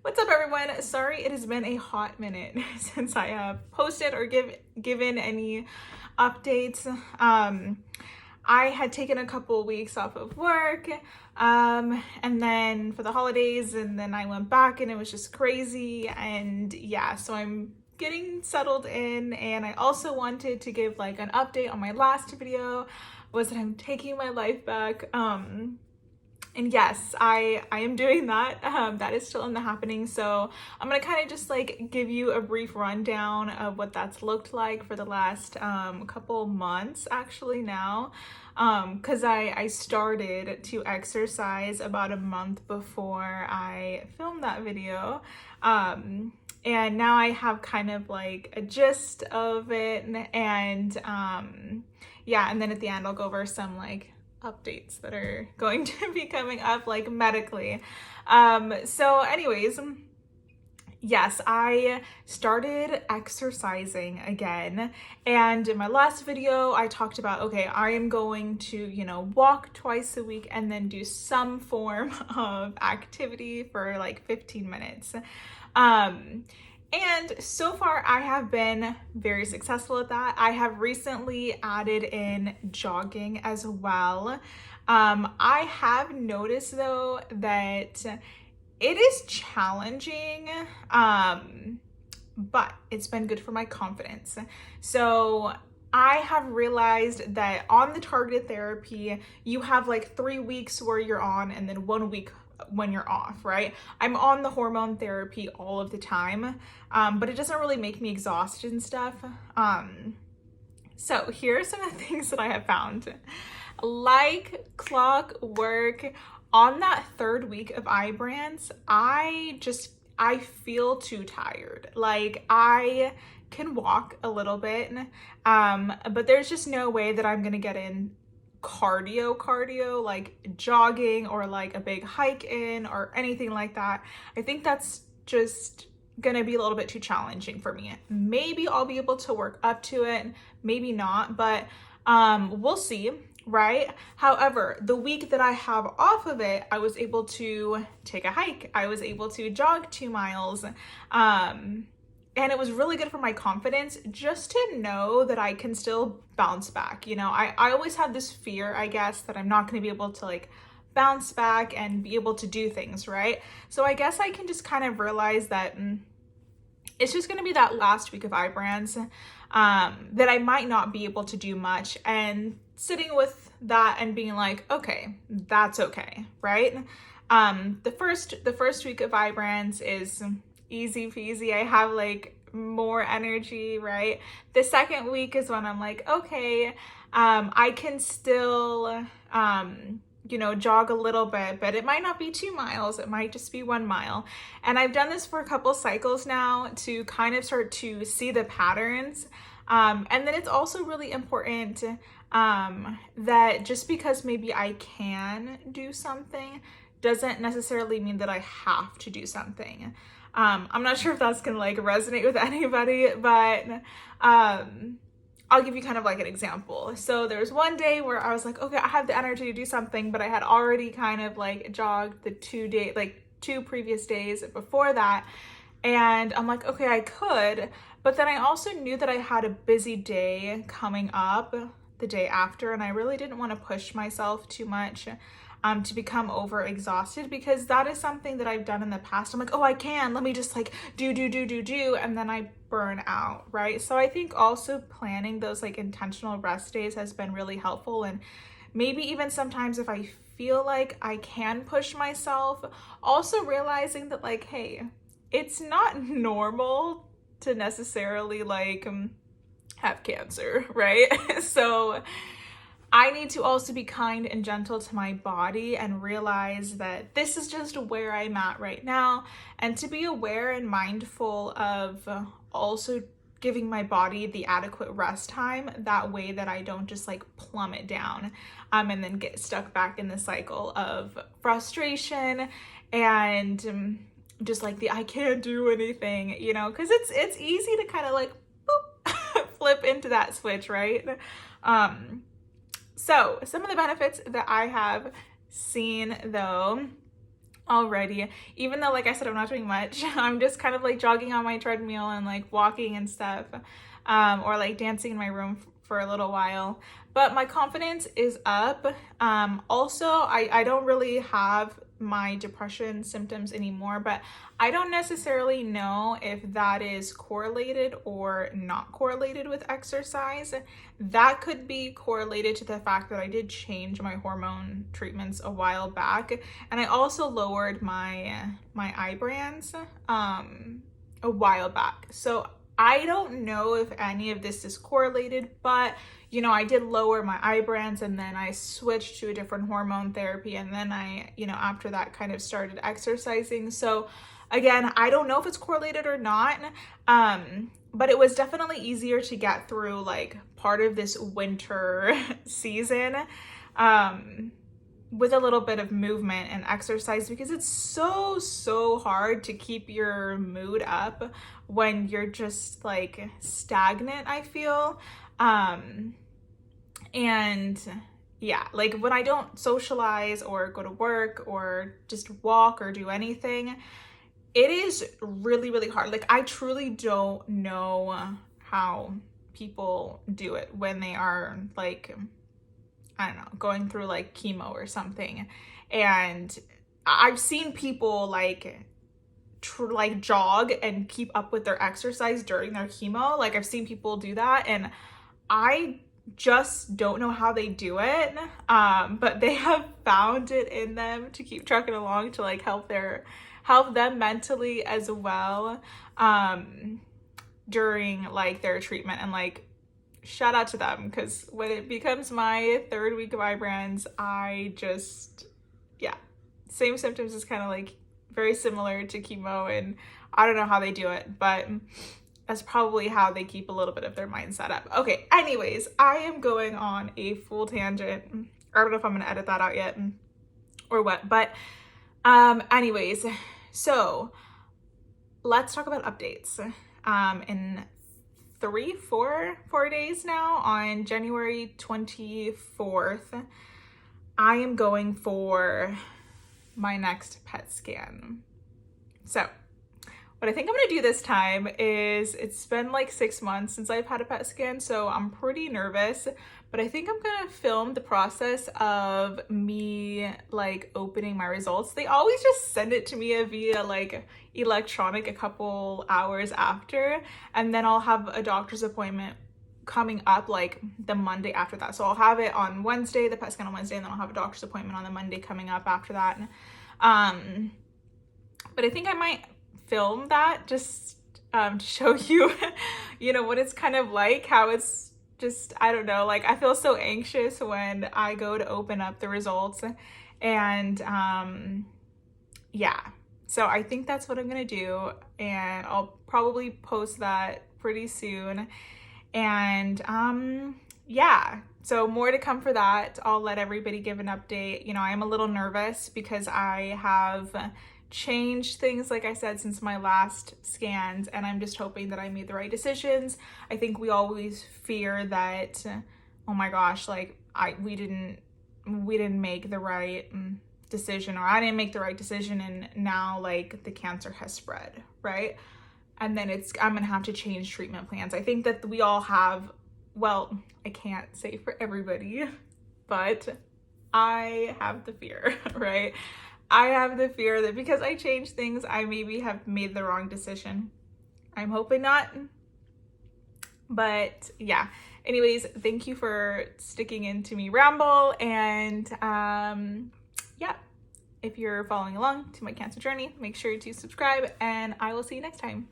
What's up, everyone? Sorry, it has been a hot minute since I have posted or given any updates. I had taken a couple weeks off of work, and then for the holidays, and then I went back, and it was just crazy. And yeah, so I'm getting settled in, and I also wanted to give like an update on my last video, was that I'm taking my life back. And yes, I am doing that. That is still in the happening. So I'm gonna kind of just like give you a brief rundown of what that's looked like for the last couple months actually now. Because I started to exercise about a month before I filmed that video. And now I have kind of like a gist of it, and yeah, and then at the end I'll go over some updates that are going to be coming up like medically. So anyways, yes, I started exercising again, and in my last video I talked about, okay, I am going to, walk twice a week and then do some form of activity for like 15 minutes. And so far, I have been very successful at that. I have recently added in jogging as well. I have noticed though that it is challenging, but it's been good for my confidence. So I have realized that on the targeted therapy, you have like 3 weeks where you're on and then 1 week when you're off, right? I'm on the hormone therapy all of the time, but it doesn't really make me exhausted and stuff. So here are some of the things that I have found. Like clockwork, on that 3rd week of Ibrance, I feel too tired. Like I can walk a little bit, but there's just no way that I'm gonna get in cardio like jogging or like a big hike in or anything like that. I think that's just gonna be a little bit too challenging for me. Maybe I'll be able to work up to it, maybe not, but we'll see, right? However, the week that I have off of it, I was able to take a hike. I was able to jog 2 miles. And it was really good for my confidence just to know that I can still bounce back. I always had this fear, I guess, that I'm not going to be able to like bounce back and be able to do things, right? So I guess I can just kind of realize that it's just going to be that last week of Ibrance that I might not be able to do much, and sitting with that and being like, okay, that's okay, right? The first week of Ibrance is easy peasy. I have like more energy, right? The 2nd week is when I'm like, okay, I can still, jog a little bit, but it might not be 2 miles. It might just be 1 mile. And I've done this for a couple cycles now to kind of start to see the patterns. And then it's also really important that just because maybe I can do something doesn't necessarily mean that I have to do something. I'm not sure if that's gonna like resonate with anybody, but I'll give you kind of like an example. So there was one day where I was like, okay, I have the energy to do something, but I had already kind of like jogged the 2 previous days before that. And I'm like, okay, I could, but then I also knew that I had a busy day coming up the day after, and I really didn't want to push myself too much to become over exhausted, because that is something that I've done in the past. I'm like, oh, I can, let me just like do, and then I burn out, right? So I think also planning those like intentional rest days has been really helpful. And maybe even sometimes if I feel like I can push myself, also realizing that like, hey, it's not normal to necessarily like have cancer, right? So I need to also be kind and gentle to my body and realize that this is just where I'm at right now, and to be aware and mindful of also giving my body the adequate rest time, that way that I don't just like plummet down and then get stuck back in the cycle of frustration and just like the I can't do anything, because it's easy to kind of like boop, flip into that switch, right? So some of the benefits that I have seen though already, even though, like I said, I'm not doing much. I'm just kind of like jogging on my treadmill and like walking and stuff, or like dancing in my room for a little while. But my confidence is up. Also, I don't really have my depression symptoms anymore, but I don't necessarily know if that is correlated or not correlated with exercise. That could be correlated to the fact that I did change my hormone treatments a while back, and I also lowered my Ibrance a while back. So I don't know if any of this is correlated, but you know, I did lower my Ibrance and then I switched to a different hormone therapy, and then I, you know, after that kind of started exercising. So again, I don't know if it's correlated or not, but it was definitely easier to get through like part of this winter season with a little bit of movement and exercise, because it's so hard to keep your mood up when you're just like stagnant, I feel. And yeah, like when I don't socialize or go to work or just walk or do anything, it is really hard. Like I truly don't know how people do it when they are like, I don't know, going through like chemo or something. And I've seen people like jog and keep up with their exercise during their chemo. Like I've seen people do that, and I just don't know how they do it. But they have found it in them to keep trucking along to like help them mentally as well, during like their treatment. And like, shout out to them, because when it becomes my 3rd week of Ibrance, I just, yeah, same symptoms is kind of like very similar to chemo, and I don't know how they do it, but that's probably how they keep a little bit of their mindset up. Okay, anyways, I am going on a full tangent. I don't know if I'm gonna edit that out yet or what, but anyways, so let's talk about updates. In 4 days now, on January 24th, I am going for my next PET scan. So what I think I'm gonna do this time is, it's been like 6 months since I've had a PET scan, so I'm pretty nervous, but I think I'm gonna film the process of me like opening my results. They always just send it to me via like electronic a couple hours after, and then I'll have a doctor's appointment coming up like the Monday after that. So I'll have it on Wednesday, the PET scan on Wednesday, and then I'll have a doctor's appointment on the Monday coming up after that. But I think I might film that just to show you, you know, what it's kind of like, how it's just, I don't know, like I feel so anxious when I go to open up the results. And yeah, so I think that's what I'm gonna do, and I'll probably post that pretty soon. And yeah, so more to come for that. I'll let everybody give an update. You know, I am a little nervous because I have changed things, like I said, since my last scans, and I'm just hoping that I made the right decisions. I think we always fear that, oh my gosh, like we didn't make the right decision, or I didn't make the right decision, and now like the cancer has spread, right? And then I'm gonna have to change treatment plans. I think that we all have, well, I can't say for everybody, but I have the fear, right? I have the fear that because I changed things, I maybe have made the wrong decision. I'm hoping not. But yeah, anyways, thank you for sticking in to me ramble. And yeah, if you're following along to my cancer journey, make sure to subscribe, and I will see you next time.